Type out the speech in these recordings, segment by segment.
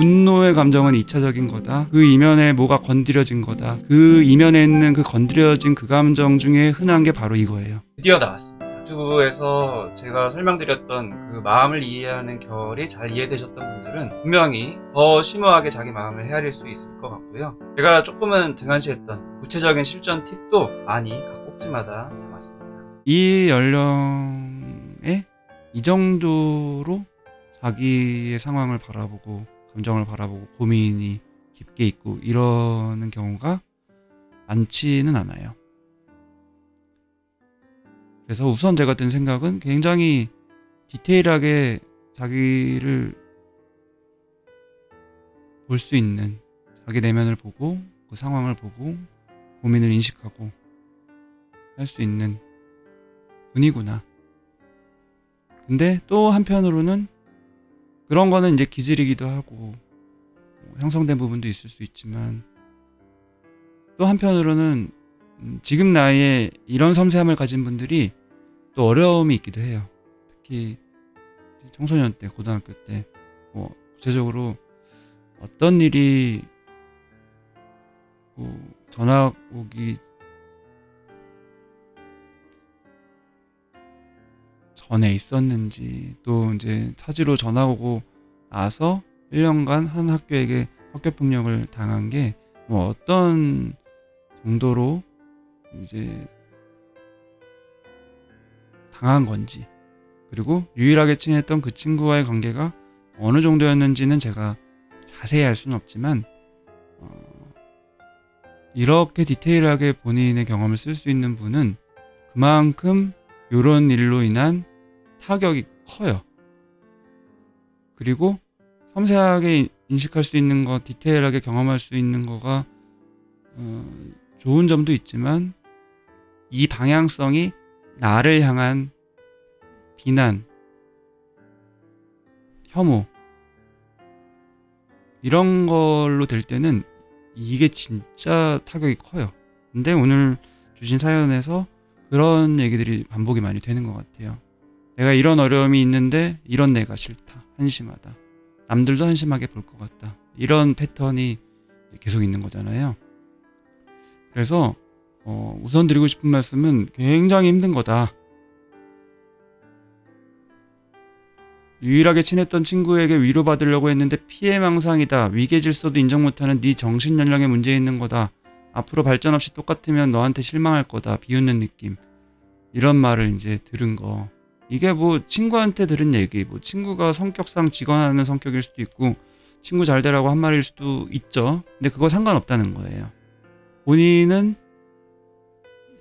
분노의 감정은 2차적인 거다. 그 이면에 뭐가 건드려진 거다. 그 이면에 있는 그 건드려진 그 감정 중에 흔한 게 바로 이거예요. 드디어 나왔습니다. 유튜브에서 제가 설명드렸던 그 마음을 이해하는 결이 잘 이해되셨던 분들은 분명히 더 심오하게 자기 마음을 헤아릴 수 있을 것 같고요. 제가 조금은 등한시했던 구체적인 실전 팁도 많이 각 꼭지마다 담았습니다. 이 연령에 이 정도로 자기의 상황을 바라보고 감정을 바라보고 고민이 깊게 있고 이러는 경우가 많지는 않아요. 그래서 우선 제가 든 생각은 굉장히 디테일하게 자기를 볼 수 있는, 자기 내면을 보고 그 상황을 보고 고민을 인식하고 할 수 있는 분이구나. 근데 또 한편으로는 그런 거는 이제 기질이기도 하고 형성된 부분도 있을 수 있지만, 또 한편으로는 지금 나이에 이런 섬세함을 가진 분들이 또 어려움이 있기도 해요. 특히 청소년 때, 고등학교 때 구체적으로 어떤 일이 전화 오기 전에 있었는지, 또 이제 사지로 전화 오고 나서 1년간 한 학교에게 학교폭력을 당한 게 어떤 정도로 이제 당한 건지, 그리고 유일하게 친했던 그 친구와의 관계가 어느 정도였는지는 제가 자세히 알 수는 없지만 이렇게 디테일하게 본인의 경험을 쓸 수 있는 분은 그만큼 이런 일로 인한 타격이 커요. 그리고 섬세하게 인식할 수 있는 거, 디테일하게 경험할 수 있는 거가 좋은 점도 있지만, 이 방향성이 나를 향한 비난, 혐오 이런 걸로 될 때는 이게 진짜 타격이 커요. 근데 오늘 주신 사연에서 그런 얘기들이 반복이 많이 되는 것 같아요. 내가 이런 어려움이 있는데 이런 내가 싫다, 한심하다, 남들도 한심하게 볼 것 같다, 이런 패턴이 계속 있는 거잖아요. 그래서 우선 드리고 싶은 말씀은 굉장히 힘든 거다. 유일하게 친했던 친구에게 위로받으려고 했는데 피해망상이다. 위계질서도 인정 못하는 네 정신연령에 문제 있는 거다. 앞으로 발전 없이 똑같으면 너한테 실망할 거다. 비웃는 느낌. 이런 말을 이제 들은 거. 이게 뭐 친구한테 들은 얘기, 뭐 친구가 성격상 직언하는 성격일 수도 있고 친구 잘 되라고 한 말일 수도 있죠. 근데 그거 상관없다는 거예요. 본인은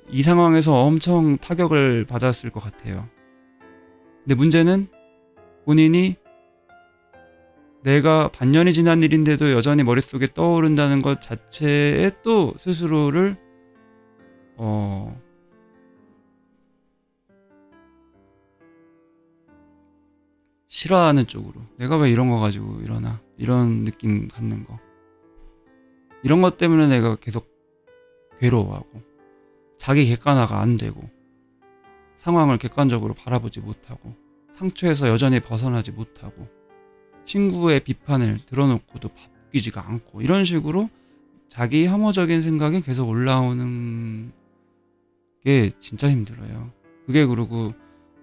이 상황에서 엄청 타격을 받았을 것 같아요. 근데 문제는 본인이 내가 반년이 지난 일인데도 여전히 머릿속에 떠오른다는 것 자체에 또 스스로를 싫어하는 쪽으로, 내가 왜 이런 거 가지고 이러나, 이런 느낌 갖는 거, 이런 것 때문에 내가 계속 괴로워하고 자기 객관화가 안 되고 상황을 객관적으로 바라보지 못하고 상처에서 여전히 벗어나지 못하고 친구의 비판을 들어놓고도 바뀌지가 않고, 이런 식으로 자기 혐오적인 생각이 계속 올라오는 게 진짜 힘들어요. 그게 그리고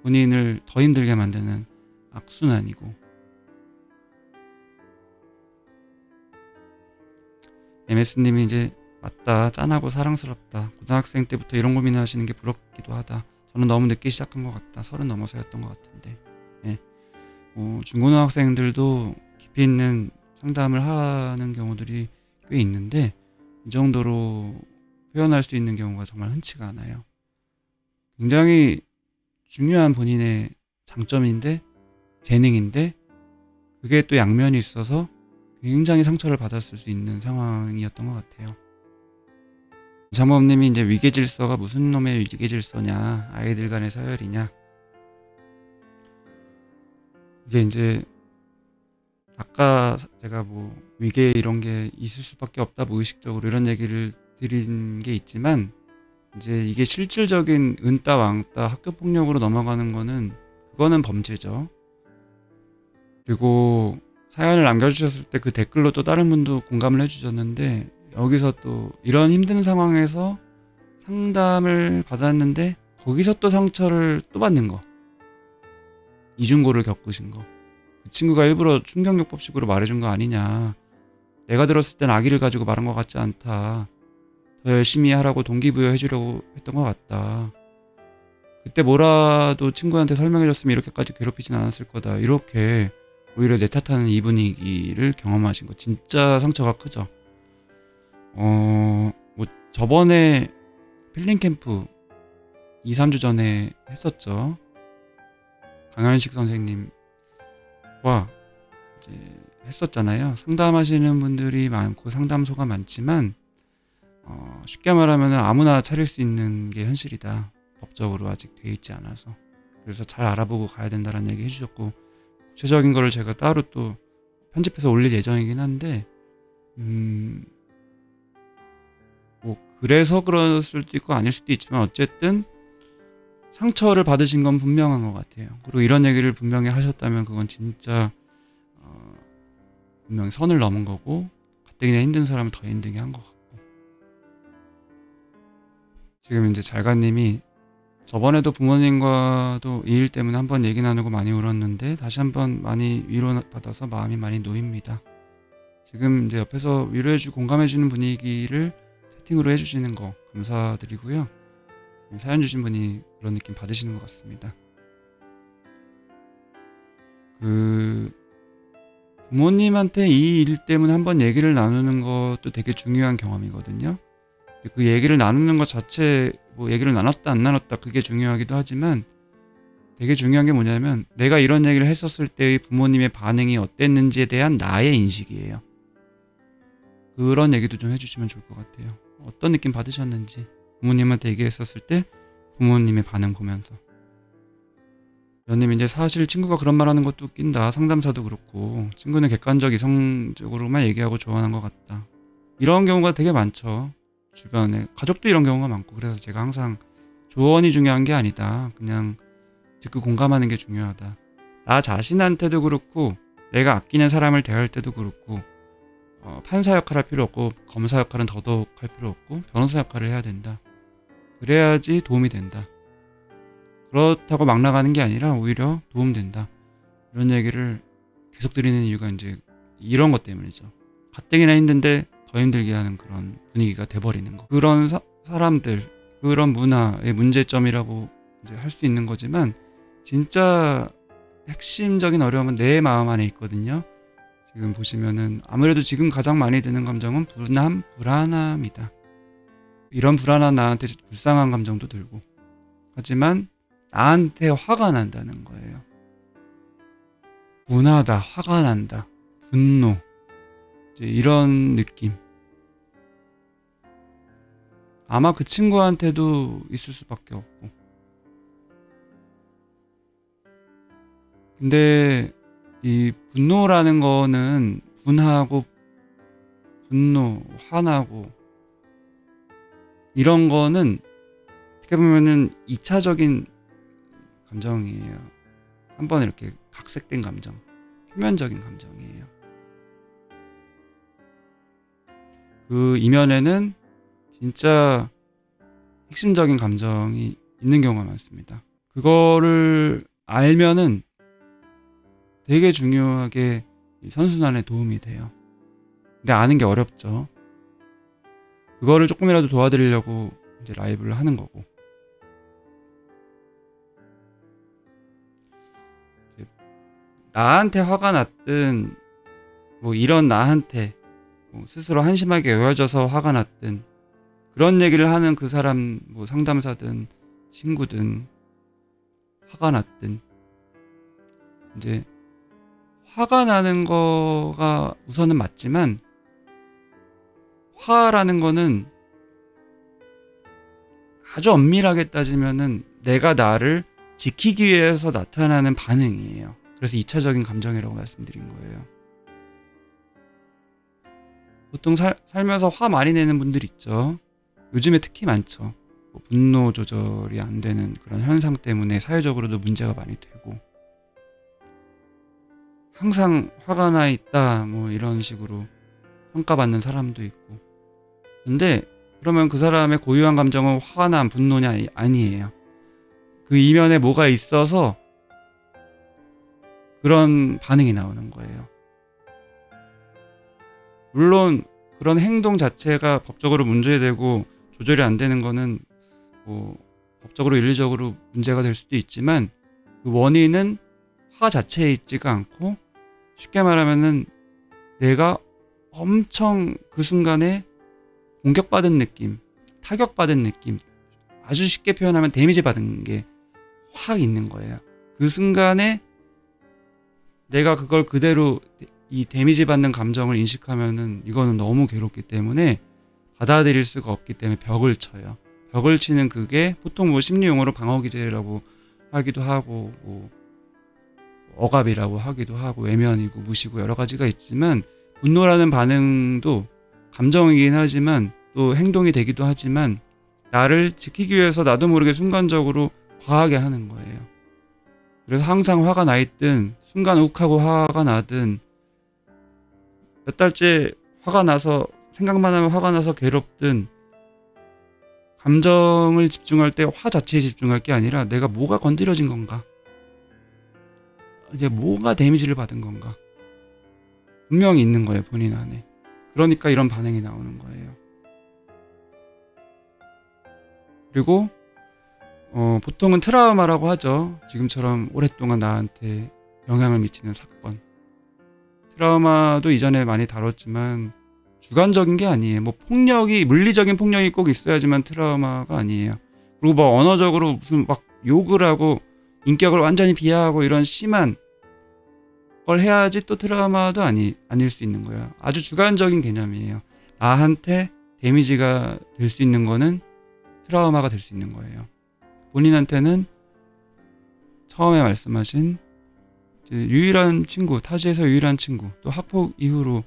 본인을 더 힘들게 만드는 악순환이고, MS님이 이제 맞다, 짠하고 사랑스럽다, 고등학생 때부터 이런 고민을 하시는 게 부럽기도 하다, 저는 너무 늦게 시작한 것 같다, 30 넘어서였던 것 같은데. 예. 중고등학생들도 깊이 있는 상담을 하는 경우들이 꽤 있는데 이 정도로 표현할 수 있는 경우가 정말 흔치가 않아요. 굉장히 중요한 본인의 장점인데, 재능인데, 그게 또 양면이 있어서 굉장히 상처를 받았을 수 있는 상황이었던 것 같아요. 장모님이 이제 위계질서가 무슨 놈의 위계질서냐, 아이들 간의 서열이냐, 이게 이제 아까 제가 뭐 위계 이런 게 있을 수밖에 없다, 무의식적으로 이런 얘기를 드린 게 있지만, 이제 이게 실질적인 은따 왕따 학교폭력으로 넘어가는 거는 그거는 범죄죠. 그리고 사연을 남겨주셨을 때 그 댓글로 또 다른 분도 공감을 해주셨는데, 여기서 또 이런 힘든 상황에서 상담을 받았는데 거기서 또 상처를 또 받는 거, 이중고를 겪으신 거, 그 친구가 일부러 충격요법식으로 말해준 거 아니냐, 내가 들었을 땐 악의를 가지고 말한 것 같지 않다, 더 열심히 하라고 동기부여 해주려고 했던 것 같다, 그때 뭐라도 친구한테 설명해줬으면 이렇게까지 괴롭히진 않았을 거다, 이렇게 오히려 내 탓하는 이 분위기를 경험하신 거 진짜 상처가 크죠. 뭐 저번에 필링 캠프 2, 3주 전에 했었죠. 강현식 선생님과 이제 했었잖아요. 상담하시는 분들이 많고 상담소가 많지만 쉽게 말하면 아무나 차릴 수 있는 게 현실이다. 법적으로 아직 돼 있지 않아서. 그래서 잘 알아보고 가야 된다는 얘기 해주셨고, 구체적인 거를 제가 따로 또 편집해서 올릴 예정이긴 한데, 뭐 그래서 그럴 수도 있고 아닐 수도 있지만 어쨌든 상처를 받으신 건 분명한 것 같아요. 그리고 이런 얘기를 분명히 하셨다면 그건 진짜 분명히 선을 넘은 거고, 가뜩이나 힘든 사람을 더 힘들게 한 것 같고. 지금 이제 잘가님이 저번에도 부모님과도 이 일 때문에 한번 얘기 나누고 많이 울었는데 다시 한번 많이 위로받아서 마음이 많이 놓입니다. 지금 이제 옆에서 위로해주고 공감해주는 분위기를 채팅으로 해주시는 거 감사드리고요. 사연 주신 분이 그런 느낌 받으시는 것 같습니다. 부모님한테 이 일 때문에 한번 얘기를 나누는 것도 되게 중요한 경험이거든요. 그 얘기를 나누는 것 자체, 뭐 얘기를 나눴다 안 나눴다 그게 중요하기도 하지만, 되게 중요한 게 뭐냐면 내가 이런 얘기를 했었을 때의 부모님의 반응이 어땠는지에 대한 나의 인식이에요. 그런 얘기도 좀 해주시면 좋을 것 같아요. 어떤 느낌 받으셨는지, 부모님한테 얘기했었을 때 부모님의 반응 보면서. 연님 이제 사실 친구가 그런 말 하는 것도 웃긴다. 상담사도 그렇고 친구는 객관적 이성적으로만 얘기하고 조언한 것 같다. 이런 경우가 되게 많죠. 주변에 가족도 이런 경우가 많고. 그래서 제가 항상 조언이 중요한 게 아니다, 그냥 듣고 공감하는 게 중요하다. 나 자신한테도 그렇고 내가 아끼는 사람을 대할 때도 그렇고 판사 역할 할 필요 없고 검사 역할은 더더욱 할 필요 없고 변호사 역할을 해야 된다. 그래야지 도움이 된다. 그렇다고 막 나가는 게 아니라 오히려 도움된다. 이런 얘기를 계속 드리는 이유가 이제 이런 것 때문이죠. 가뜩이나 힘든데 더 힘들게 하는 그런 분위기가 돼버리는 거. 그런 사람들, 그런 문화의 문제점이라고 이제 할 수 있는 거지만, 진짜 핵심적인 어려움은 내 마음 안에 있거든요. 지금 보시면은 아무래도 지금 가장 많이 드는 감정은 불안함이다. 이런 불안한 나한테 불쌍한 감정도 들고, 하지만 나한테 화가 난다는 거예요. 분하다, 화가 난다, 분노, 이제 이런 느낌. 아마 그 친구한테도 있을 수밖에 없고. 근데 이 분노라는 거는 분하고 분노, 화나고 이런 거는 어떻게 보면은 2차적인 감정이에요. 한번 이렇게 각색된 감정, 표면적인 감정이에요. 그 이면에는 진짜 핵심적인 감정이 있는 경우가 많습니다. 그거를 알면은 되게 중요하게 선순환에 도움이 돼요. 근데 아는 게 어렵죠. 그거를 조금이라도 도와드리려고 이제 라이브를 하는 거고. 나한테 화가 났든 뭐 이런 나한테 뭐 스스로 한심하게 여겨져서 화가 났든, 그런 얘기를 하는 그 사람, 뭐 상담사든 친구든 화가 났든, 이제 화가 나는 거가 우선은 맞지만, 화라는 거는 아주 엄밀하게 따지면은 내가 나를 지키기 위해서 나타나는 반응이에요. 그래서 2차적인 감정이라고 말씀드린 거예요. 보통 살면서 화 많이 내는 분들 있죠. 요즘에 특히 많죠. 뭐 분노 조절이 안 되는 그런 현상 때문에 사회적으로도 문제가 많이 되고. 항상 화가 나 있다 뭐 이런 식으로 평가받는 사람도 있고. 근데 그러면 그 사람의 고유한 감정은 화가 난 분노냐? 아니에요. 그 이면에 뭐가 있어서 그런 반응이 나오는 거예요. 물론 그런 행동 자체가 법적으로 문제되고 조절이 안 되는 거는 뭐 법적으로 윤리적으로 문제가 될 수도 있지만 그 원인은 화 자체에 있지가 않고 쉽게 말하면은 내가 엄청 그 순간에 공격받은 느낌, 타격받은 느낌, 아주 쉽게 표현하면 데미지 받은 게 확 있는 거예요. 그 순간에 내가 그걸 그대로 이 데미지 받는 감정을 인식하면은 이거는 너무 괴롭기 때문에 받아들일 수가 없기 때문에 벽을 쳐요. 벽을 치는 그게 보통 뭐 심리용어로 방어기제라고 하기도 하고 뭐 억압이라고 하기도 하고 외면이고 무시고 여러 가지가 있지만 분노라는 반응도 감정이긴 하지만 또 행동이 되기도 하지만 나를 지키기 위해서 나도 모르게 순간적으로 과하게 하는 거예요. 그래서 항상 화가 나 있든 순간 욱하고 화가 나든 몇 달째 화가 나서 생각만 하면 화가 나서 괴롭든 감정을 집중할 때 화 자체에 집중할 게 아니라 내가 뭐가 건드려진 건가, 이제 뭐가 데미지를 받은 건가 분명히 있는 거예요, 본인 안에. 그러니까 이런 반응이 나오는 거예요. 그리고 보통은 트라우마라고 하죠. 지금처럼 오랫동안 나한테 영향을 미치는 사건. 트라우마도 이전에 많이 다뤘지만 주관적인 게 아니에요. 뭐 폭력이, 물리적인 폭력이 꼭 있어야지만 트라우마가 아니에요. 그리고 뭐 언어적으로 무슨 막 욕을 하고 인격을 완전히 비하하고 이런 심한 걸 해야지 또 트라우마도 아닐 수 있는 거예요. 아주 주관적인 개념이에요. 나한테 데미지가 될 수 있는 거는 트라우마가 될 수 있는 거예요. 본인한테는 처음에 말씀하신 유일한 친구, 타지에서 유일한 친구, 또 학폭 이후로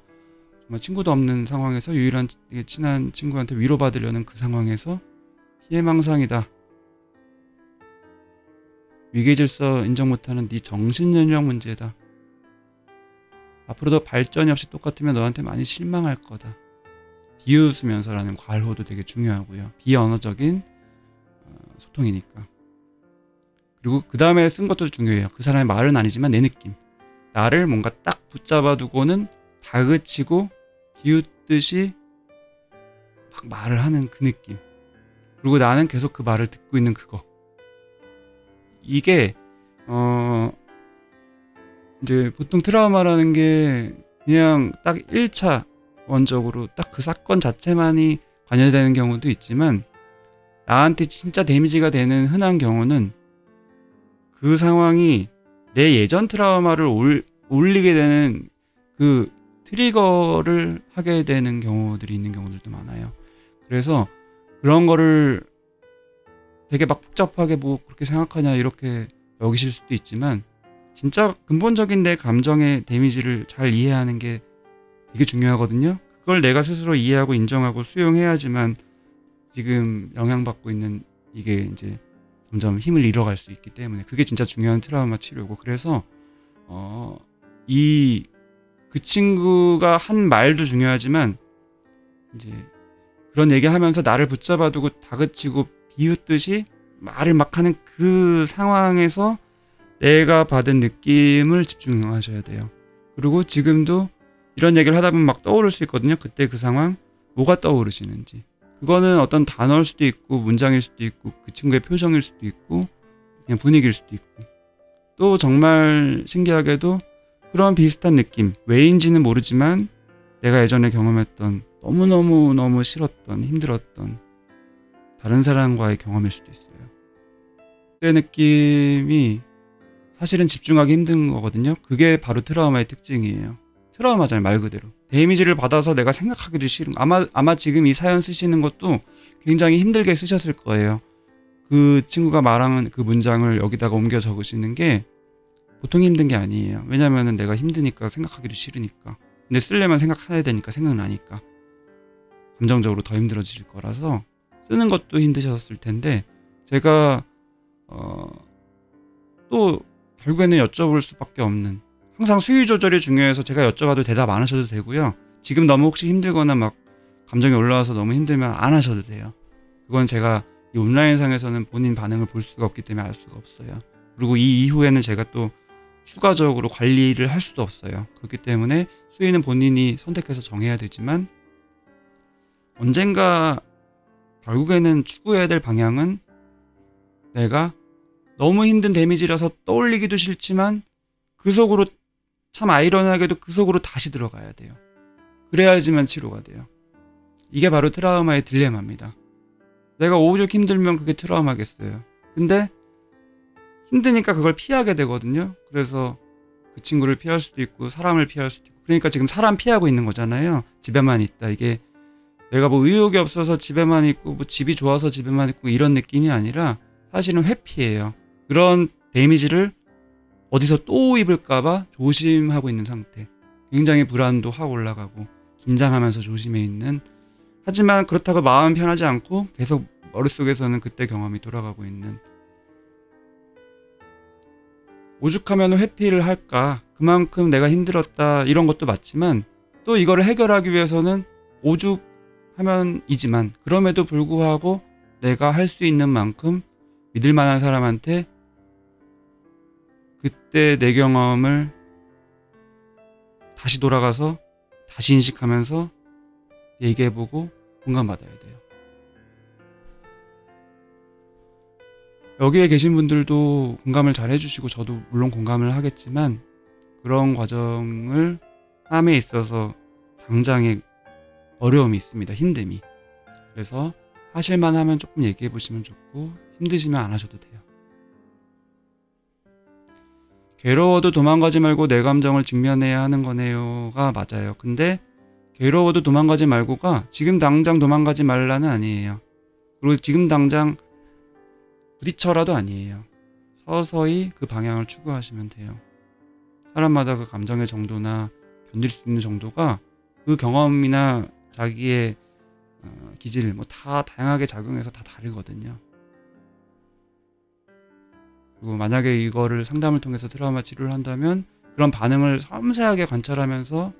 정말 친구도 없는 상황에서 유일한 친한 친구한테 위로받으려는 그 상황에서 피해망상이다. 위계질서 인정 못하는 네 정신연령 문제다. 앞으로도 발전이 없이 똑같으면 너한테 많이 실망할 거다. 비웃으면서라는 괄호도 되게 중요하고요. 비언어적인 소통이니까. 그리고 그 다음에 쓴 것도 중요해요. 그 사람의 말은 아니지만 내 느낌. 나를 뭔가 딱 붙잡아 두고는 다그치고 비웃듯이 막 말을 하는 그 느낌. 그리고 나는 계속 그 말을 듣고 있는 그거. 이게 이제 보통 트라우마라는 게 그냥 딱 1차 원적으로 딱 그 사건 자체만이 관여되는 경우도 있지만 나한테 진짜 데미지가 되는 흔한 경우는 그 상황이 내 예전 트라우마를 올리게 되는 그 트리거를 하게 되는 경우들이 있는 경우들도 많아요. 그래서 그런 거를 되게 막 복잡하게 뭐 그렇게 생각하냐 이렇게 여기실 수도 있지만 진짜 근본적인 내 감정의 데미지를 잘 이해하는 게 되게 중요하거든요. 그걸 내가 스스로 이해하고 인정하고 수용해야지만 지금 영향받고 있는 이게 이제 점점 힘을 잃어갈 수 있기 때문에 그게 진짜 중요한 트라우마 치료고. 그래서 그 친구가 한 말도 중요하지만 이제 그런 얘기하면서 나를 붙잡아두고 다그치고 비웃듯이 말을 막 하는 그 상황에서 내가 받은 느낌을 집중하셔야 돼요. 그리고 지금도 이런 얘기를 하다 보면 막 떠오를 수 있거든요. 그때 그 상황 뭐가 떠오르시는지. 그거는 어떤 단어일 수도 있고 문장일 수도 있고 그 친구의 표정일 수도 있고 그냥 분위기일 수도 있고 또 정말 신기하게도 그런 비슷한 느낌, 왜인지는 모르지만 내가 예전에 경험했던 너무너무 싫었던 힘들었던 다른 사람과의 경험일 수도 있어요. 그때 느낌이 사실은 집중하기 힘든 거거든요. 그게 바로 트라우마의 특징이에요. 트라우마잖아요, 말 그대로. 데미지를 받아서 내가 생각하기도 싫은, 아마 지금 이 사연 쓰시는 것도 굉장히 힘들게 쓰셨을 거예요. 그 친구가 말하는 그 문장을 여기다가 옮겨 적으시는 게 보통 힘든 게 아니에요. 왜냐면은 내가 힘드니까 생각하기도 싫으니까. 근데 쓰려면 생각해야 되니까 생각나니까. 감정적으로 더 힘들어질 거라서 쓰는 것도 힘드셨을 텐데 제가 또 결국에는 여쭤볼 수밖에 없는 항상 수위 조절이 중요해서 제가 여쭤봐도 대답 안 하셔도 되고요. 지금 너무 혹시 힘들거나 막 감정이 올라와서 너무 힘들면 안 하셔도 돼요. 그건 제가 이 온라인상에서는 본인 반응을 볼 수가 없기 때문에 알 수가 없어요. 그리고 이 이후에는 제가 또 추가적으로 관리를 할 수도 없어요. 그렇기 때문에 수위는 본인이 선택해서 정해야 되지만 언젠가 결국에는 추구해야 될 방향은 내가 너무 힘든 데미지라서 떠올리기도 싫지만 그 속으로 참 아이러니하게도 그 속으로 다시 들어가야 돼요. 그래야지만 치료가 돼요. 이게 바로 트라우마의 딜레마입니다. 내가 오죽 힘들면 그게 트라우마겠어요. 근데 힘드니까 그걸 피하게 되거든요. 그래서 그 친구를 피할 수도 있고 사람을 피할 수도 있고 그러니까 지금 사람 피하고 있는 거잖아요. 집에만 있다. 이게 내가 뭐 의욕이 없어서 집에만 있고 뭐 집이 좋아서 집에만 있고 이런 느낌이 아니라 사실은 회피예요. 그런 데미지를 어디서 또 입을까봐 조심하고 있는 상태. 굉장히 불안도 확 올라가고 긴장하면서 조심해 있는 하지만 그렇다고 마음은 편하지 않고 계속 머릿속에서는 그때 경험이 돌아가고 있는 오죽하면 회피를 할까 그만큼 내가 힘들었다 이런 것도 맞지만 또 이거를 해결하기 위해서는 오죽하면이지만 그럼에도 불구하고 내가 할 수 있는 만큼 믿을 만한 사람한테 그때 내 경험을 다시 돌아가서 다시 인식하면서 얘기해보고 공감받아야 돼요. 여기에 계신 분들도 공감을 잘 해주시고 저도 물론 공감을 하겠지만 그런 과정을 함에 있어서 당장의 어려움이 있습니다. 힘듦이. 그래서 하실만 하면 조금 얘기해 보시면 좋고 힘드시면 안 하셔도 돼요. 괴로워도 도망가지 말고 내 감정을 직면해야 하는 거네요가 맞아요. 근데 괴로워도 도망가지 말고가 지금 당장 도망가지 말라는 아니에요. 그리고 지금 당장 부딪혀라도 아니에요. 서서히 그 방향을 추구하시면 돼요. 사람마다 그 감정의 정도나 견딜 수 있는 정도가 그 경험이나 자기의 기질 뭐 다 다양하게 작용해서 다 다르거든요. 그리고 만약에 이거를 상담을 통해서 트라우마 치료를 한다면 그런 반응을 섬세하게 관찰하면서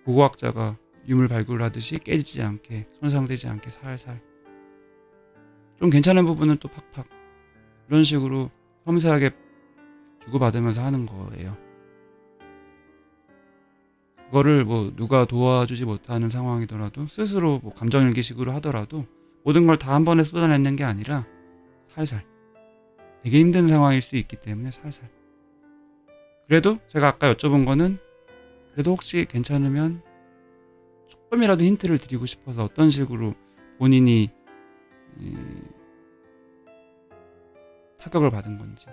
고고학자가 유물 발굴하듯이 깨지지 않게 손상되지 않게 살살 좀 괜찮은 부분은 또 팍팍 이런 식으로 섬세하게 주고받으면서 하는 거예요. 그거를 뭐 누가 도와주지 못하는 상황이더라도 스스로 뭐 감정일기식으로 하더라도 모든 걸 다 한 번에 쏟아내는 게 아니라 살살 되게 힘든 상황일 수 있기 때문에 살살 그래도 제가 아까 여쭤본 거는 그래도 혹시 괜찮으면 조금이라도 힌트를 드리고 싶어서 어떤 식으로 본인이 타격을 받은 건지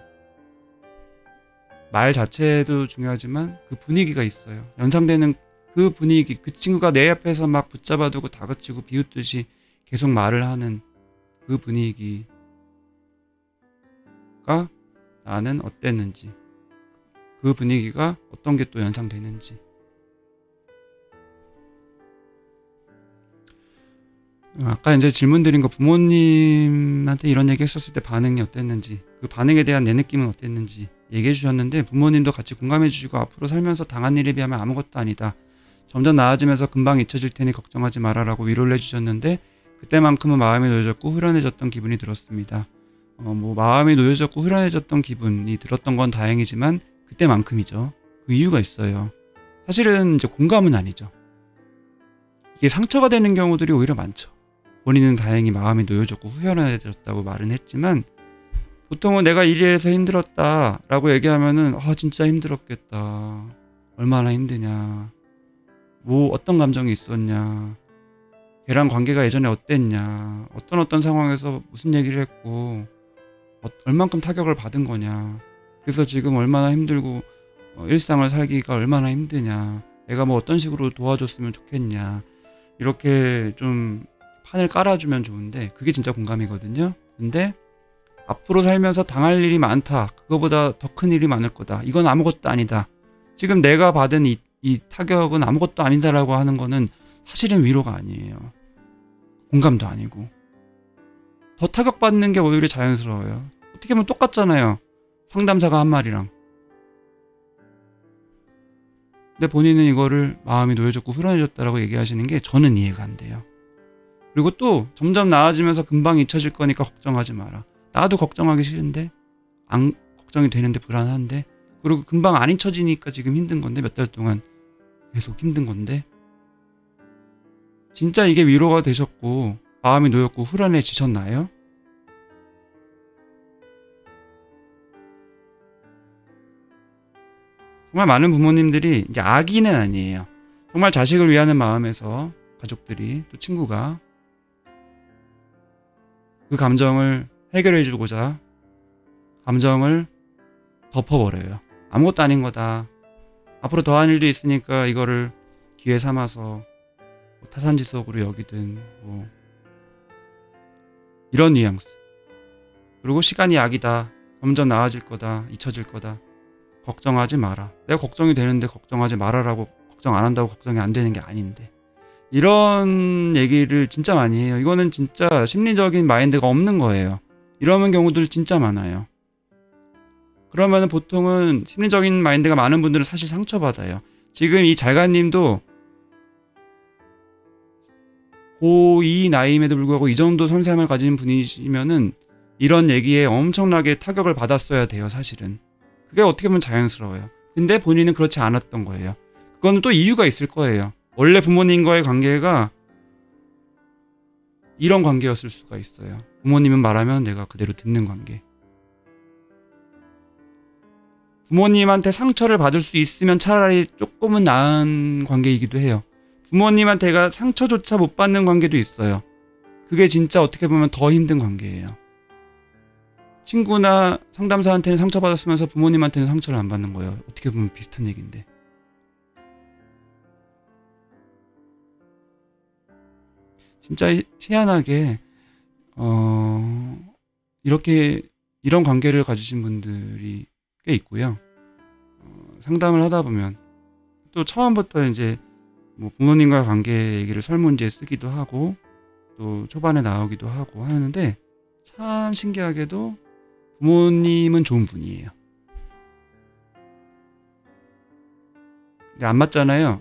말 자체도 중요하지만 그 분위기가 있어요. 연상되는 그 분위기 그 친구가 내 옆에서 막 붙잡아두고 다그치고 비웃듯이 계속 말을 하는 그 분위기가 나는 어땠는지 그 분위기가 어떤 게 또 연상되는지 아까 이제 질문 드린 거 부모님한테 이런 얘기 했었을 때 반응이 어땠는지 그 반응에 대한 내 느낌은 어땠는지 얘기해 주셨는데 부모님도 같이 공감해 주시고 앞으로 살면서 당한 일에 비하면 아무것도 아니다. 점점 나아지면서 금방 잊혀질 테니 걱정하지 말아라고 위로를 해주셨는데 그때만큼은 마음이 놓여졌고 후련해졌던 기분이 들었습니다. 뭐 마음이 놓여졌고 후련해졌던 기분이 들었던 건 다행이지만 그때만큼이죠. 그 이유가 있어요. 사실은 이제 공감은 아니죠. 이게 상처가 되는 경우들이 오히려 많죠. 본인은 다행히 마음이 놓여졌고 후련해졌다고 말은 했지만 보통은 내가 일해서 힘들었다 라고 얘기하면은 진짜 힘들었겠다. 얼마나 힘드냐. 뭐 어떤 감정이 있었냐. 걔랑 관계가 예전에 어땠냐. 어떤 상황에서 무슨 얘기를 했고 얼만큼 타격을 받은 거냐. 그래서 지금 얼마나 힘들고 일상을 살기가 얼마나 힘드냐. 내가 뭐 어떤 식으로 도와줬으면 좋겠냐. 이렇게 좀 판을 깔아주면 좋은데 그게 진짜 공감이거든요. 근데 앞으로 살면서 당할 일이 많다. 그거보다 더 큰 일이 많을 거다. 이건 아무것도 아니다. 지금 내가 받은 이 타격은 아무것도 아니다라고 하는 거는 사실은 위로가 아니에요. 공감도 아니고. 더 타격받는 게 오히려 자연스러워요. 어떻게 보면 똑같잖아요. 상담사가 한 말이랑. 근데 본인은 이거를 마음이 놓여졌고 후련해졌다라고 얘기하시는 게 저는 이해가 안 돼요. 그리고 또 점점 나아지면서 금방 잊혀질 거니까 걱정하지 마라. 나도 걱정하기 싫은데 안 걱정이 되는데 불안한데 그리고 금방 안 잊혀지니까 지금 힘든 건데 몇 달 동안 계속 힘든 건데 진짜 이게 위로가 되셨고 마음이 놓였고 후련해지셨나요? 정말 많은 부모님들이 이제 악의는 아니에요. 정말 자식을 위하는 마음에서 가족들이 또 친구가 그 감정을 해결해주고자 감정을 덮어버려요. 아무것도 아닌 거다. 앞으로 더한 일도 있으니까 이거를 기회 삼아서 뭐 타산지석으로 여기든 뭐 이런 뉘앙스. 그리고 시간이 약이다. 점점 나아질 거다. 잊혀질 거다. 걱정하지 마라. 내가 걱정이 되는데 걱정하지 마라라고 걱정 안 한다고 걱정이 안 되는 게 아닌데. 이런 얘기를 진짜 많이 해요. 이거는 진짜 심리적인 마인드가 없는 거예요. 이러는 경우들 진짜 많아요. 그러면 보통은 심리적인 마인드가 많은 분들은 사실 상처받아요. 지금 이 잘가님도 고2 나이임에도 불구하고 이 정도 섬세함을 가진 분이시면은 이런 얘기에 엄청나게 타격을 받았어야 돼요, 사실은. 그게 어떻게 보면 자연스러워요. 근데 본인은 그렇지 않았던 거예요. 그거는 또 이유가 있을 거예요. 원래 부모님과의 관계가 이런 관계였을 수가 있어요. 부모님은 말하면 내가 그대로 듣는 관계. 부모님한테 상처를 받을 수 있으면 차라리 조금은 나은 관계이기도 해요. 부모님한테가 상처조차 못 받는 관계도 있어요. 그게 진짜 어떻게 보면 더 힘든 관계예요. 친구나 상담사한테는 상처받았으면서 부모님한테는 상처를 안 받는 거예요. 어떻게 보면 비슷한 얘기인데. 진짜 희한하게 이런 관계를 가지신 분들이 꽤 있고요. 상담을 하다 보면 또 처음부터 이제 뭐 부모님과 관계 얘기를 설문지에 쓰기도 하고 또 초반에 나오기도 하고 하는데 참 신기하게도 부모님은 좋은 분이에요. 근데 안 맞잖아요.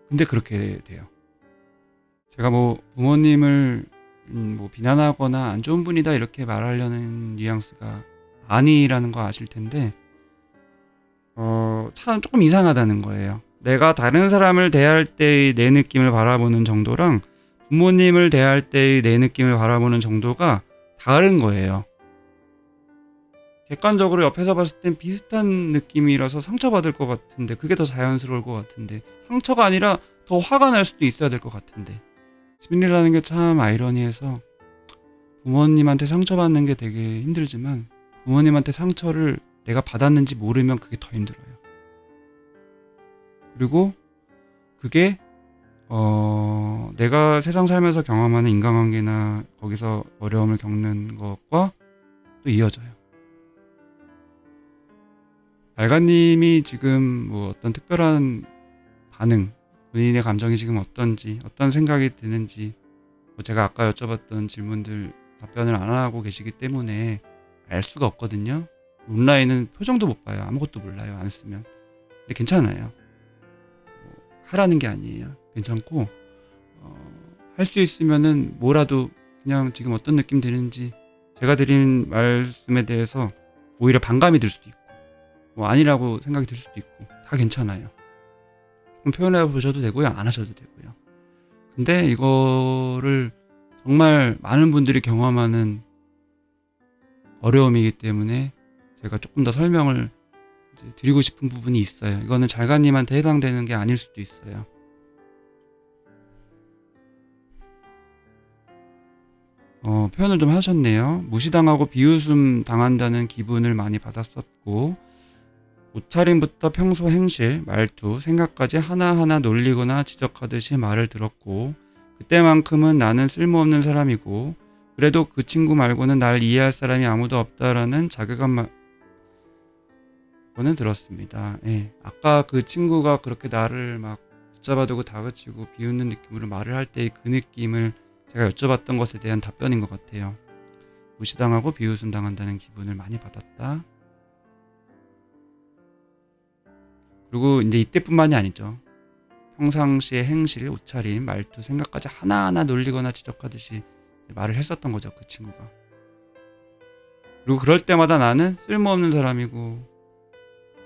근데 그렇게 돼요. 제가 뭐 부모님을 뭐 비난하거나 안 좋은 분이다 이렇게 말하려는 뉘앙스가 아니라는 거 아실 텐데 참 조금 이상하다는 거예요. 내가 다른 사람을 대할 때의 내 느낌을 바라보는 정도랑 부모님을 대할 때의 내 느낌을 바라보는 정도가 다른 거예요. 객관적으로 옆에서 봤을 땐 비슷한 느낌이라서 상처받을 것 같은데 그게 더 자연스러울 것 같은데 상처가 아니라 더 화가 날 수도 있어야 될 것 같은데 심리라는 게 참 아이러니해서 부모님한테 상처받는 게 되게 힘들지만 부모님한테 상처를 내가 받았는지 모르면 그게 더 힘들어요. 그리고 그게 내가 세상 살면서 경험하는 인간관계나 거기서 어려움을 겪는 것과 또 이어져요. 알가님이 지금 뭐 어떤 특별한 반응, 본인의 감정이 지금 어떤지, 어떤 생각이 드는지 뭐 제가 아까 여쭤봤던 질문들 답변을 안 하고 계시기 때문에 알 수가 없거든요. 온라인은 표정도 못 봐요. 아무것도 몰라요. 안 쓰면. 근데 괜찮아요. 하라는 게 아니에요. 괜찮고 할 수 있으면은 뭐라도 그냥 지금 어떤 느낌 드는지 제가 드린 말씀에 대해서 오히려 반감이 들 수도 있고 뭐 아니라고 생각이 들 수도 있고 다 괜찮아요. 표현해 보셔도 되고요. 안 하셔도 되고요. 근데 이거를 정말 많은 분들이 경험하는 어려움이기 때문에 제가 조금 더 설명을 이제 드리고 싶은 부분이 있어요. 이거는 잘가님한테 해당되는 게 아닐 수도 있어요. 표현을 좀 하셨네요. 무시당하고 비웃음 당한다는 기분을 많이 받았었고 옷차림부터 평소 행실, 말투, 생각까지 하나하나 놀리거나 지적하듯이 말을 들었고 그때만큼은 나는 쓸모없는 사람이고 그래도 그 친구 말고는 날 이해할 사람이 아무도 없다라는 자괴감만 거는 들었습니다. 예. 아까 그 친구가 그렇게 나를 막 붙잡아두고 다그치고 비웃는 느낌으로 말을 할 때의 그 느낌을 제가 여쭤봤던 것에 대한 답변인 것 같아요. 무시당하고 비웃음 당한다는 기분을 많이 받았다. 그리고 이제 이때뿐만이 아니죠. 평상시의 행실, 옷차림, 말투, 생각까지 하나하나 놀리거나 지적하듯이 말을 했었던 거죠, 그 친구가. 그리고 그럴 때마다 나는 쓸모없는 사람이고,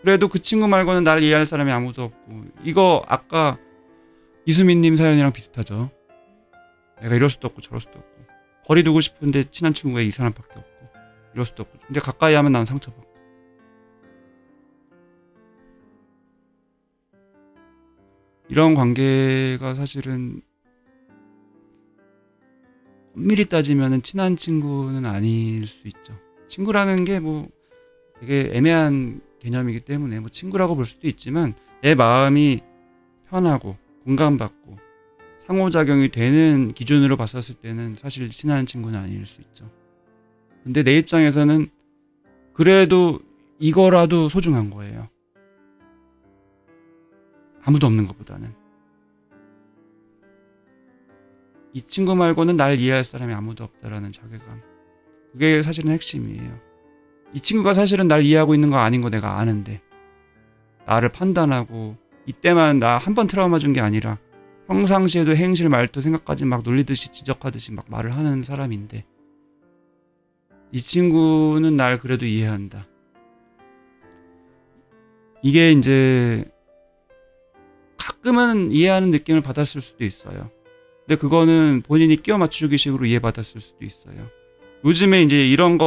그래도 그 친구 말고는 날 이해할 사람이 아무도 없고, 이거 아까 이수민님 사연이랑 비슷하죠. 내가 이럴 수도 없고 저럴 수도 없고, 거리 두고 싶은데 친한 친구가 이 사람밖에 없고, 이럴 수도 없고, 근데 가까이 하면 난 상처받고. 이런 관계가 사실은 엄밀히 따지면 친한 친구는 아닐 수 있죠. 친구라는 게 뭐 되게 애매한 개념이기 때문에 뭐 친구라고 볼 수도 있지만, 내 마음이 편하고 공감받고 상호작용이 되는 기준으로 봤었을 때는 사실 친한 친구는 아닐 수 있죠. 근데 내 입장에서는 그래도 이거라도 소중한 거예요. 아무도 없는 것보다는. 이 친구 말고는 날 이해할 사람이 아무도 없다라는 자괴감. 그게 사실은 핵심이에요. 이 친구가 사실은 날 이해하고 있는 거 아닌 거 내가 아는데, 나를 판단하고 이때만 나 한 번 트라우마 준 게 아니라 평상시에도 행실, 말투, 생각까지 막 놀리듯이 지적하듯이 막 말을 하는 사람인데, 이 친구는 날 그래도 이해한다. 이게 이제 가끔은 이해하는 느낌을 받았을 수도 있어요. 근데 그거는 본인이 끼워 맞추기 식으로 이해받았을 수도 있어요. 요즘에 이제 이런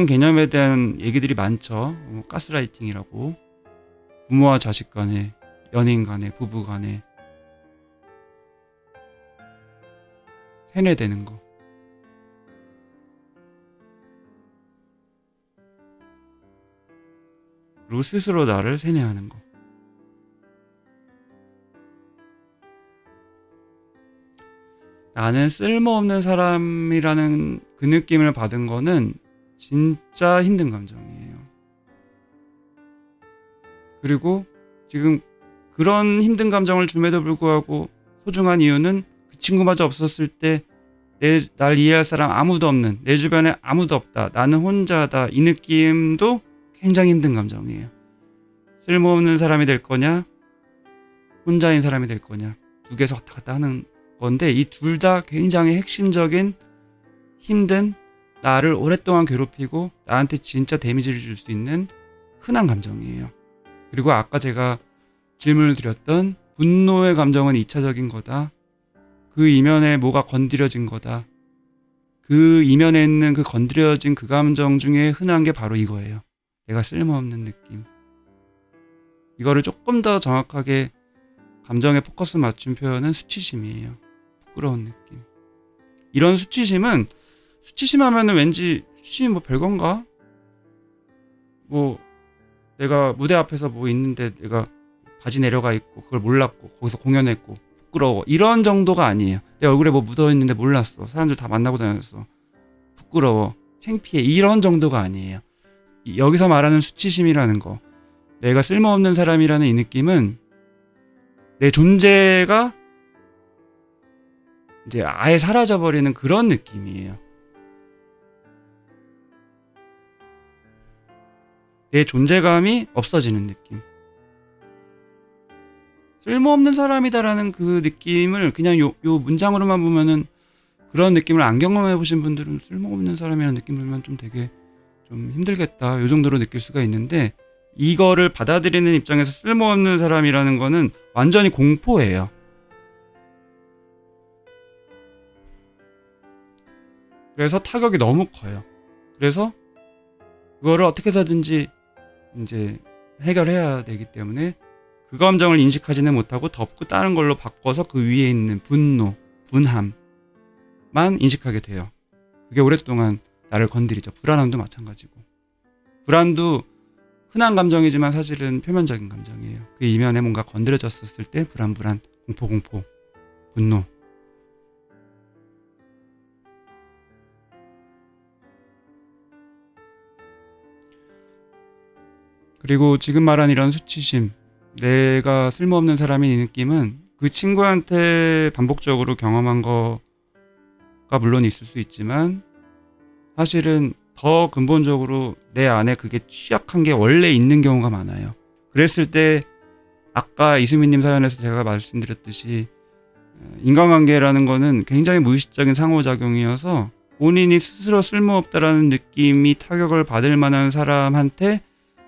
개념에 대한 얘기들이 많죠. 가스라이팅이라고. 부모와 자식 간에, 연인 간에, 부부 간에 세뇌되는 거. 그리고 스스로 나를 세뇌하는 거. 나는 쓸모없는 사람이라는 그 느낌을 받은 거는 진짜 힘든 감정이에요. 그리고 지금 그런 힘든 감정을 줌에도 불구하고 소중한 이유는 그 친구마저 없었을 때 날 이해할 사람 아무도 없는, 내 주변에 아무도 없다, 나는 혼자다, 이 느낌도 굉장히 힘든 감정이에요. 쓸모없는 사람이 될 거냐, 혼자인 사람이 될 거냐, 두 개에서 왔다 갔다 하는 건데, 이 둘 다 굉장히 핵심적인 힘든, 나를 오랫동안 괴롭히고 나한테 진짜 데미지를 줄 수 있는 흔한 감정이에요. 그리고 아까 제가 질문을 드렸던 분노의 감정은 2차적인 거다, 그 이면에 뭐가 건드려진 거다, 그 이면에 있는 그 건드려진 그 감정 중에 흔한 게 바로 이거예요. 내가 쓸모없는 느낌. 이거를 조금 더 정확하게 감정에 포커스 맞춘 표현은 수치심이에요. 부끄러운 느낌. 이런 수치심은, 수치심하면은 왠지 수치심 뭐 별건가? 뭐 내가 무대 앞에서 뭐 있는데 내가 바지 내려가 있고 그걸 몰랐고 거기서 공연했고 부끄러워, 이런 정도가 아니에요. 내 얼굴에 뭐 묻어있는데 몰랐어, 사람들 다 만나고 다녔어, 부끄러워, 창피해, 이런 정도가 아니에요. 여기서 말하는 수치심이라는 거, 내가 쓸모없는 사람이라는 이 느낌은 내 존재가 이제 아예 사라져버리는 그런 느낌이에요. 내 존재감이 없어지는 느낌. 쓸모없는 사람이다라는 그 느낌을 그냥 요 문장으로만 보면은, 그런 느낌을 안 경험해 보신 분들은 쓸모없는 사람이라는 느낌 들면 좀 되게 좀 힘들겠다, 요 정도로 느낄 수가 있는데, 이거를 받아들이는 입장에서 쓸모없는 사람이라는 거는 완전히 공포예요. 그래서 타격이 너무 커요. 그래서 그거를 어떻게 해서든지 이제 해결해야 되기 때문에 그 감정을 인식하지는 못하고 덮고 다른 걸로 바꿔서 그 위에 있는 분노, 분함만 인식하게 돼요. 그게 오랫동안 나를 건드리죠. 불안함도 마찬가지고. 불안도 흔한 감정이지만 사실은 표면적인 감정이에요. 그 이면에 뭔가 건드려졌을 때 불안, 공포, 분노. 그리고 지금 말한 이런 수치심, 내가 쓸모없는 사람인 이 느낌은 그 친구한테 반복적으로 경험한 거가 물론 있을 수 있지만, 사실은 더 근본적으로 내 안에 그게 취약한 게 원래 있는 경우가 많아요. 그랬을 때 아까 이수민님 사연에서 제가 말씀드렸듯이 인간관계라는 거는 굉장히 무의식적인 상호작용이어서 본인이 스스로 쓸모없다라는 느낌이 타격을 받을 만한 사람한테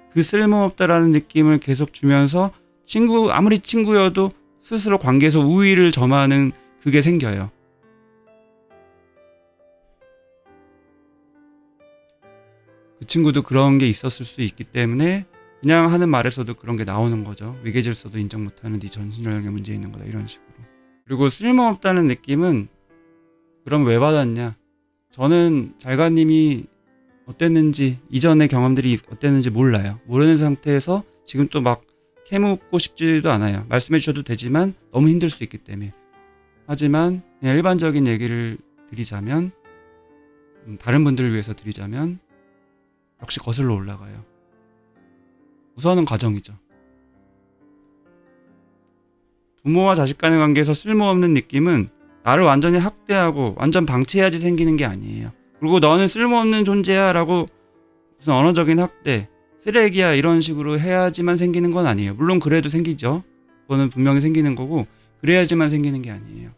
그 쓸모없다라는 느낌을 계속 주면서 아무리 친구여도 스스로 관계에서 우위를 점하는 그게 생겨요. 그 친구도 그런 게 있었을 수 있기 때문에 그냥 하는 말에서도 그런 게 나오는 거죠. 위계질서도 인정 못하는 네 정신력에 문제 있는 거다, 이런 식으로. 그리고 쓸모없다는 느낌은 그럼 왜 받았냐? 저는 잘가님이 어땠는지, 이전의 경험들이 어땠는지 몰라요. 모르는 상태에서 지금 또 막 캐묻고 싶지도 않아요. 말씀해 주셔도 되지만 너무 힘들 수 있기 때문에. 하지만 그냥 일반적인 얘기를 드리자면, 다른 분들을 위해서 드리자면 역시 거슬러 올라가요. 우선은 가정이죠. 부모와 자식 간의 관계에서 쓸모없는 느낌은 나를 완전히 학대하고 완전 방치해야지 생기는 게 아니에요. 그리고 너는 쓸모없는 존재야 라고 무슨 언어적인 학대, 쓰레기야 이런 식으로 해야지만 생기는 건 아니에요. 물론 그래도 생기죠. 그거는 분명히 생기는 거고 그래야지만 생기는 게 아니에요.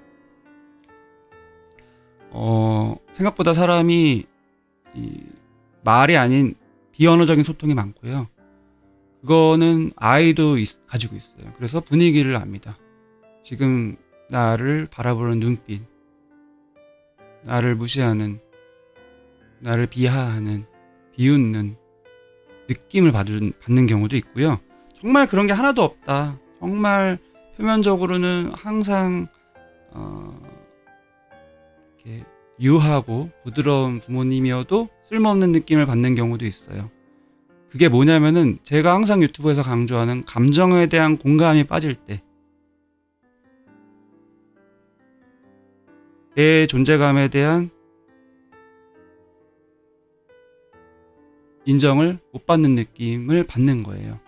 생각보다 사람이 말이 아닌 비언어적인 소통이 많고요. 그거는 아이도 가지고 있어요. 그래서 분위기를 압니다. 지금 나를 바라보는 눈빛, 나를 무시하는, 나를 비하하는, 비웃는 느낌을 받는 경우도 있고요. 정말 그런 게 하나도 없다. 정말 표면적으로는 항상 이렇게 유하고 부드러운 부모님이어도 쓸모없는 느낌을 받는 경우도 있어요. 그게 뭐냐면은 제가 항상 유튜브에서 강조하는 감정에 대한 공감이 빠질 때, 내 존재감에 대한 인정을 못 받는 느낌을 받는 거예요.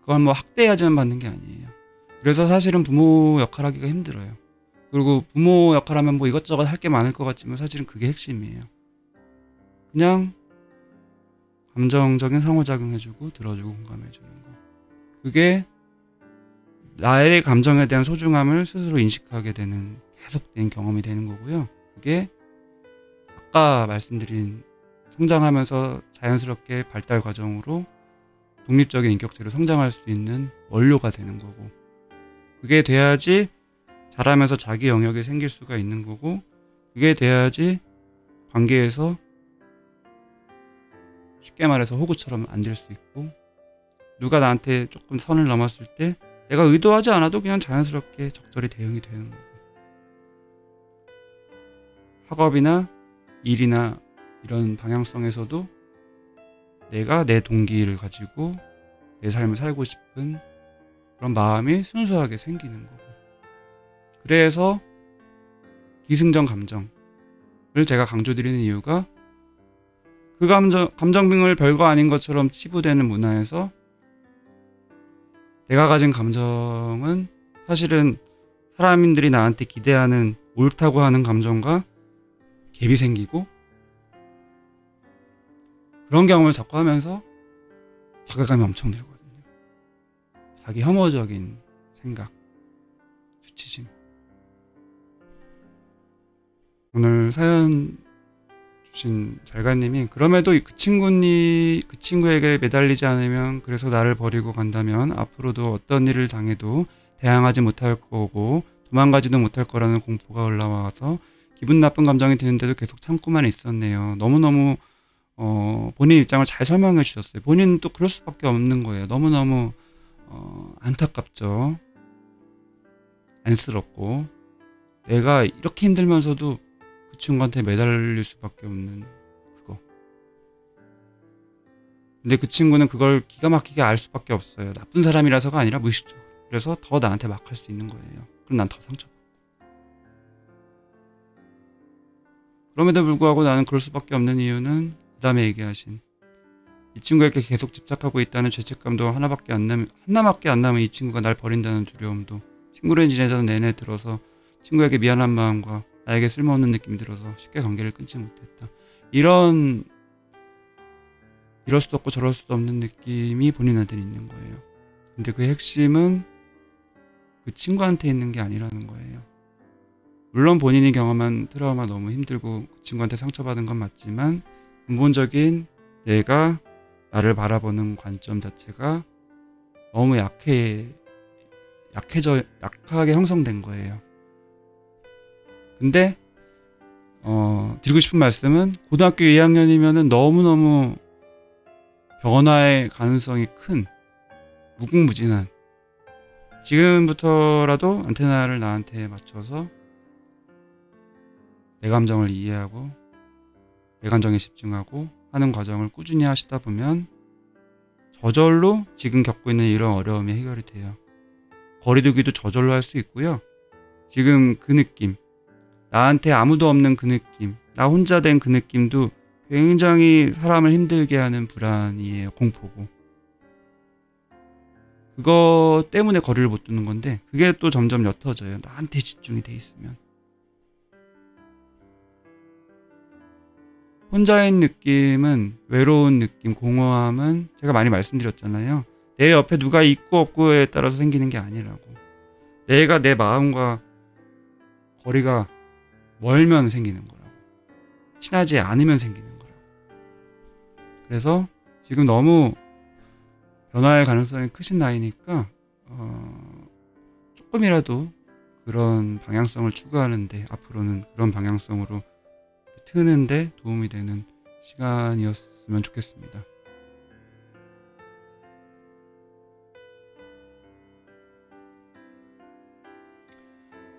그건 뭐 학대해야지만 받는 게 아니에요. 그래서 사실은 부모 역할 하기가 힘들어요. 그리고 부모 역할 하면 뭐 이것저것 할 게 많을 것 같지만 사실은 그게 핵심이에요. 그냥 감정적인 상호작용 해주고 들어주고 공감해주는 거. 그게 나의 감정에 대한 소중함을 스스로 인식하게 되는 계속된 경험이 되는 거고요. 그게 아까 말씀드린 성장하면서 자연스럽게 발달 과정으로 독립적인 인격체로 성장할 수 있는 원료가 되는 거고, 그게 돼야지 자라면서 자기 영역이 생길 수가 있는 거고, 그게 돼야지 관계에서 쉽게 말해서 호구처럼 안 될 수 있고, 누가 나한테 조금 선을 넘었을 때 내가 의도하지 않아도 그냥 자연스럽게 적절히 대응이 되는 거고, 학업이나 일이나 이런 방향성에서도 내가 내 동기를 가지고 내 삶을 살고 싶은 그런 마음이 순수하게 생기는 거고, 그래서 기승전 감정을 제가 강조드리는 이유가 그 감정빙을 별거 아닌 것처럼 치부되는 문화에서 내가 가진 감정은 사실은 사람들이 나한테 기대하는 옳다고 하는 감정과 갭이 생기고, 그런 경험을 자꾸 하면서 자괴감이 엄청 들거든요. 자기 혐오적인 생각, 수치심. 오늘 사연 주신 잘가님이 그럼에도 그 친구에게 매달리지 않으면, 그래서 나를 버리고 간다면 앞으로도 어떤 일을 당해도 대항하지 못할 거고 도망가지도 못할 거라는 공포가 올라와서 기분 나쁜 감정이 드는데도 계속 참고만 있었네요. 너무너무 본인 입장을 잘 설명해 주셨어요. 본인은 또 그럴 수밖에 없는 거예요. 너무너무 안타깝죠. 안쓰럽고, 내가 이렇게 힘들면서도 그 친구한테 매달릴 수밖에 없는 그거. 근데 그 친구는 그걸 기가 막히게 알 수밖에 없어요. 나쁜 사람이라서가 아니라 무의식적으로. 그래서 더 나한테 막 할 수 있는 거예요. 그럼 난 더 상처받고. 그럼에도 불구하고 나는 그럴 수밖에 없는 이유는 그 다음에 얘기하신 이 친구에게 계속 집착하고 있다는 죄책감도 하나밖에 안 나면 이 친구가 날 버린다는 두려움도, 친구를 지내던 내내 들어서 친구에게 미안한 마음과 나에게 쓸모없는 느낌이 들어서 쉽게 관계를 끊지 못했다. 이럴 수도 없고 저럴 수도 없는 느낌이 본인한테는 있는 거예요. 근데 그 핵심은 그 친구한테 있는 게 아니라는 거예요. 물론 본인이 경험한 트라우마 너무 힘들고 그 친구한테 상처받은 건 맞지만 근본적인 내가 나를 바라보는 관점 자체가 너무 약하게 형성된 거예요. 근데 드리고 싶은 말씀은 고등학교 2학년이면은 너무너무 변화의 가능성이 큰 무궁무진한, 지금부터라도 안테나를 나한테 맞춰서 내 감정을 이해하고 내 감정에 집중하고 하는 과정을 꾸준히 하시다 보면 저절로 지금 겪고 있는 이런 어려움이 해결이 돼요. 거리두기도 저절로 할 수 있고요. 지금 그 느낌, 나한테 아무도 없는 그 느낌, 나 혼자 된 그 느낌도 굉장히 사람을 힘들게 하는 불안이에요. 공포고. 그거 때문에 거리를 못 두는 건데 그게 또 점점 옅어져요. 나한테 집중이 돼 있으면. 혼자인 느낌은, 외로운 느낌, 공허함은 제가 많이 말씀드렸잖아요. 내 옆에 누가 있고 없고에 따라서 생기는 게 아니라고. 내가 내 마음과 거리가 멀면 생기는 거라고. 친하지 않으면 생기는 거라고. 그래서 지금 너무 변화의 가능성이 크신 나이니까 조금이라도 그런 방향성을 추구하는데, 앞으로는 그런 방향성으로 트는데 도움이 되는 시간이었으면 좋겠습니다.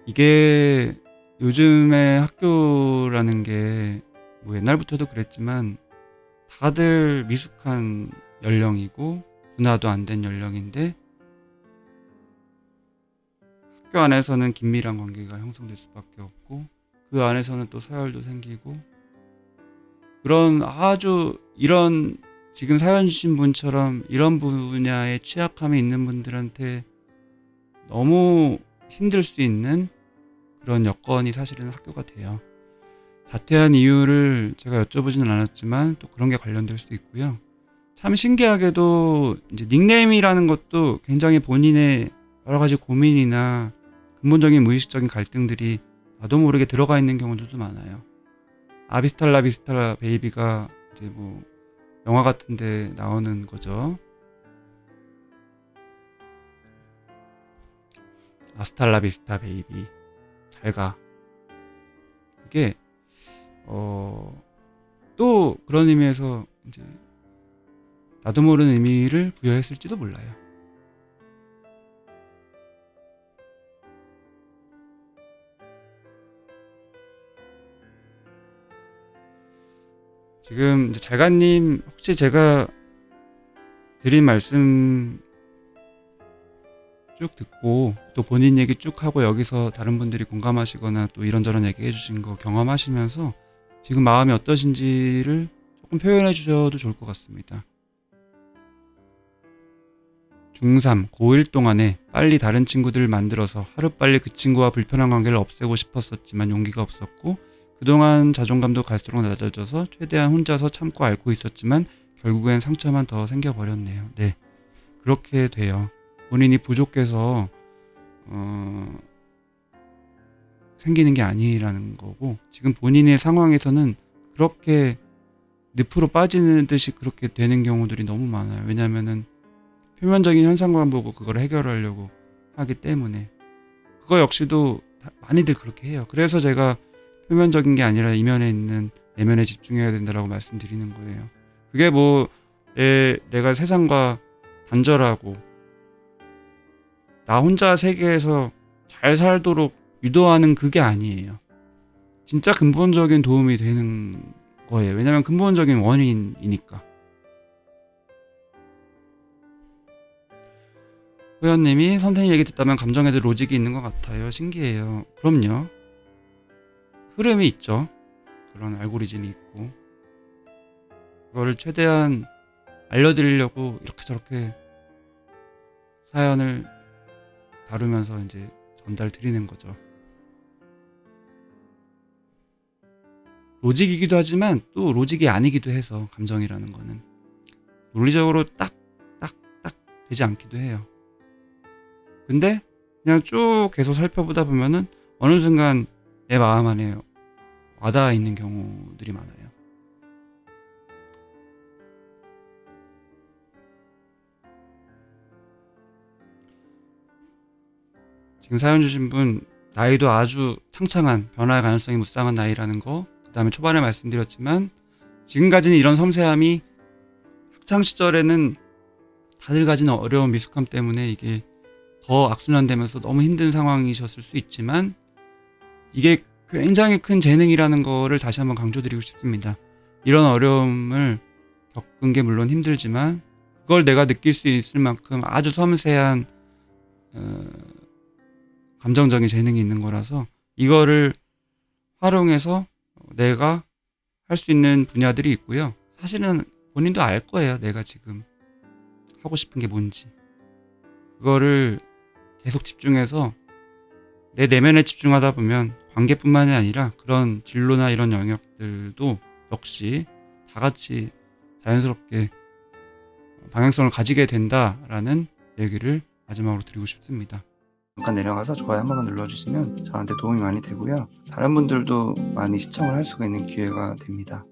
이게 요즘의 학교라는 게 뭐 옛날부터도 그랬지만 다들 미숙한 연령이고 분화도 안 된 연령인데 학교 안에서는 긴밀한 관계가 형성될 수밖에 없고 그 안에서는 또 서열도 생기고, 그런 아주 이런 지금 사연 주신 분처럼 이런 분야에 취약함이 있는 분들한테 너무 힘들 수 있는 그런 여건이 사실은 학교가 돼요. 자퇴한 이유를 제가 여쭤보지는 않았지만 또 그런 게 관련될 수도 있고요. 참 신기하게도 이제 닉네임이라는 것도 굉장히 본인의 여러 가지 고민이나 근본적인 무의식적인 갈등들이 나도 모르게 들어가 있는 경우들도 많아요. 아비스탈라 비스탈라 베이비가 이제 뭐 영화 같은데 나오는 거죠. 아스탈라 비스타 베이비, 잘가. 그게 또 그런 의미에서 이제 나도 모르는 의미를 부여했을지도 몰라요. 지금 이제 잘가님, 혹시 제가 드린 말씀 쭉 듣고 또 본인 얘기 쭉 하고 여기서 다른 분들이 공감하시거나 또 이런저런 얘기 해주신 거 경험하시면서 지금 마음이 어떠신지를 조금 표현해 주셔도 좋을 것 같습니다. 중3, 고1 동안에 빨리 다른 친구들을 만들어서 하루빨리 그 친구와 불편한 관계를 없애고 싶었었지만 용기가 없었고, 그동안 자존감도 갈수록 낮아져서 최대한 혼자서 참고 앓고 있었지만 결국엔 상처만 더 생겨버렸네요. 네, 그렇게 돼요. 본인이 부족해서 생기는 게 아니라는 거고, 지금 본인의 상황에서는 그렇게 늪으로 빠지는 듯이 그렇게 되는 경우들이 너무 많아요. 왜냐하면은 표면적인 현상만 보고 그걸 해결하려고 하기 때문에. 그거 역시도 많이들 그렇게 해요. 그래서 제가 표면적인 게 아니라 이면에 있는 내면에 집중해야 된다라고 말씀드리는 거예요. 그게 뭐 내가 세상과 단절하고 나 혼자 세계에서 잘 살도록 유도하는 그게 아니에요. 진짜 근본적인 도움이 되는 거예요. 왜냐하면 근본적인 원인이니까. 호연님이 선생님 얘기 듣다면 감정에도 로직이 있는 것 같아요. 신기해요. 그럼요. 흐름이 있죠. 그런 알고리즘이 있고 그거를 최대한 알려드리려고 이렇게 저렇게 사연을 다루면서 이제 전달 드리는 거죠. 로직이기도 하지만 또 로직이 아니기도 해서 감정이라는 거는 논리적으로 딱 되지 않기도 해요. 근데 그냥 쭉 계속 살펴보다 보면은 어느 순간 내 마음 안에 와닿아 있는 경우들이 많아요. 지금 사연 주신 분 나이도 아주 창창한, 변화의 가능성이 무쌍한 나이라는 거, 그 다음에 초반에 말씀드렸지만 지금까지는 이런 섬세함이 학창 시절에는 다들 가진 어려운 미숙함 때문에 이게 더 악순환되면서 너무 힘든 상황이셨을 수 있지만 이게 굉장히 큰 재능이라는 거를 다시 한번 강조드리고 싶습니다. 이런 어려움을 겪은 게 물론 힘들지만 그걸 내가 느낄 수 있을 만큼 아주 섬세한 감정적인 재능이 있는 거라서 이거를 활용해서 내가 할 수 있는 분야들이 있고요. 사실은 본인도 알 거예요. 내가 지금 하고 싶은 게 뭔지. 그거를 계속 집중해서 내 내면에 집중하다 보면 관계뿐만이 아니라 그런 진로나 이런 영역들도 역시 다 같이 자연스럽게 방향성을 가지게 된다라는 얘기를 마지막으로 드리고 싶습니다. 잠깐 내려가서 좋아요 한 번만 눌러주시면 저한테 도움이 많이 되고요. 다른 분들도 많이 시청을 할 수가 있는 기회가 됩니다.